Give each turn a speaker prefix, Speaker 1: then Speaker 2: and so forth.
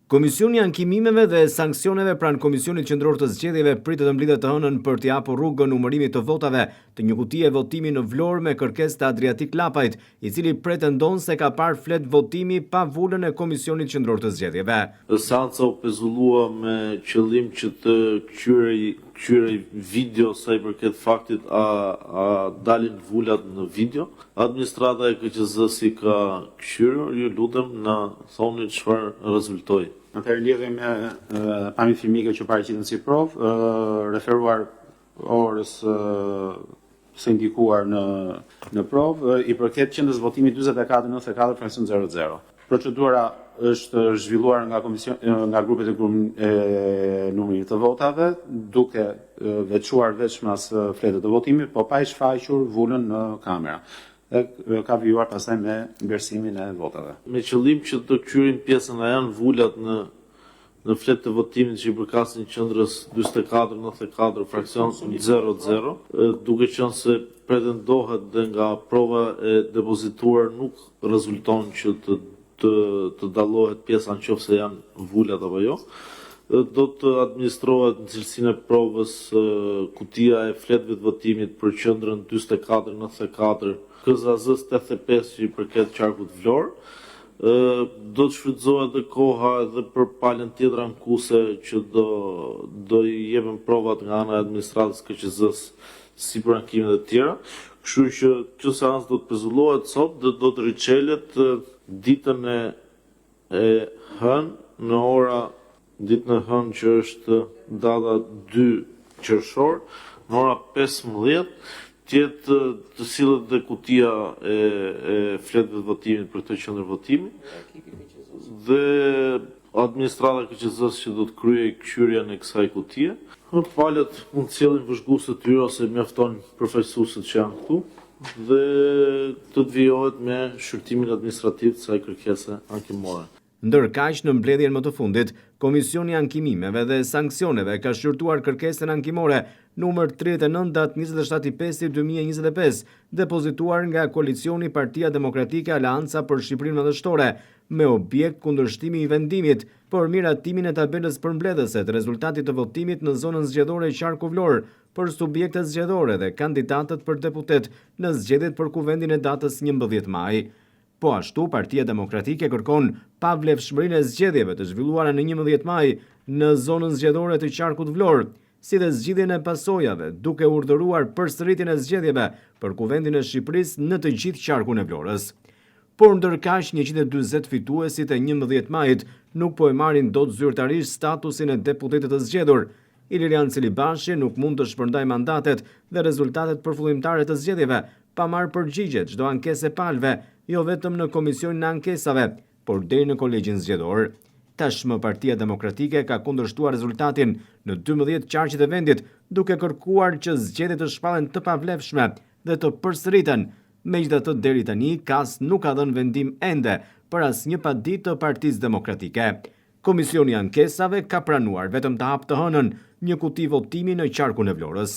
Speaker 1: Komisioni i ankimimeve dhe sanksioneve pranë Komisionit Qendror të Zgjedhjeve pritet të mblidhet të hënën për t'i hapur rrugën numërimit të votave të një kutie votimi në Vlorë me kërkesë të Adriatik Lapajt, i cili pretendon se ka parë flet votimi pa vulën e Komisionit Qendror të Zgjedhjeve.
Speaker 2: Seanca u pezullua me qëllim që të kthyer video sa i përket faktit a dalin vulat në video. Administrata e KQZ-s ka kthyer, ju lutem na thoni çfarë rezultoi.
Speaker 3: Atëherë lidhje me pamjet filmike që paraqiten si provë, referuar orës së indikuar në provë, i përket qendrës votimit 4494 fraksion 00. Procedura është zhvilluar nga grupet e numërimit të votave, duke veçuar vetëm fletët e votimit, po pa i shfaqur vulën në kamera. Dhe ka vijuar pastaj me ngërsimin e votave.
Speaker 2: Me qëllim që të kthyrin pjesën a janë vulat në fletë të votimit që i përkasin qendrës 4494 fraksion 00, duke qenë se pretendohet dhe nga prova e depozituar nuk rezulton që të dallohet pjesa nëse janë vulat apo jo. Do të administrohet në cilësinë e provës kutia e fletëve të votimit për qendrën 4494 KZAZ 85 që i përket qarkut Vlorë. Do të shfrytëzohet dhe koha edhe për palën tjetër ankuese që do i jepen provat nga ana e administratës KQZ-s si për ankimet e tjera. Kështu që kjo seancë do të pezullohet sot dhe do të riçelet ditën e hënë në ditën e hënë që është data 2 qershor, në ora 15, tjetë të sillet dhe kutia e fletëve të votimit për këtë qendër votimi dhe administrata e KQZ-s që do të kryejë kthyrjen e kësaj kutie. Palët mund të sjellin vëzhgues të tyre ose mjafton përfaqësuesët që janë këtu dhe të vijohet me shqyrtimin administrativ të kësaj kërkese ankimore.
Speaker 1: Ndërkaq, në mbledhjen më të fundit, Komisioni i Ankimimeve dhe Sanksioneve ka shqyrtuar kërkesën ankimore numër 39/27/2025, depozituar nga koalicioni Partia Demokratike Aleanca për Shqipërinë Madhështore, me objekt kundërshtimi i vendimit për miratimin e tabelës përmbledhëse të rezultatit të votimit në zonën zgjedhore Qarku Vlorë për subjektet zgjedhore dhe kandidatët për deputet në zgjedhjet për kuvendin e datës 11 maj. Po ashtu, Partia Demokratike kërkon pavlefshmërinë e zgjedhjeve të zhvilluara në 11 maj në zonën zgjedhore të Qarkut Vlorë, si dhe zgjidhjen e pasojave, duke urdhëruar përsëritjen e zgjedhjeve për kuvendin e Shqipërisë në të gjithë qarkun e Vlorës. Por ndërkaq 140 fituesit e 11 majit nuk po e marrin dot zyrtarisht statusin e deputetit të zgjedhur. Ilirian Celibashi nuk mund të shpërndajë mandatet dhe rezultatet përfullimtare të zgjedhjeve pa marrë përgjigje çdo ankesë palëve, jo vetëm në Komisionin e Ankesave, por deri në Kolegjin Zgjedhor. Tashmë Partia Demokratike ka kundërshtuar rezultatin në 12 qarqet e vendit, duke kërkuar që zgjedhjet të shpallen të pavlefshme dhe të përsëriten. Megjithatë, deri tani KAS nuk ka dhënë vendim ende për asnjë paditë të Partisë Demokratike. Komisioni i Ankesave ka pranuar vetëm të hapë të hënën një kuti votimi në qarkun e Vlorës.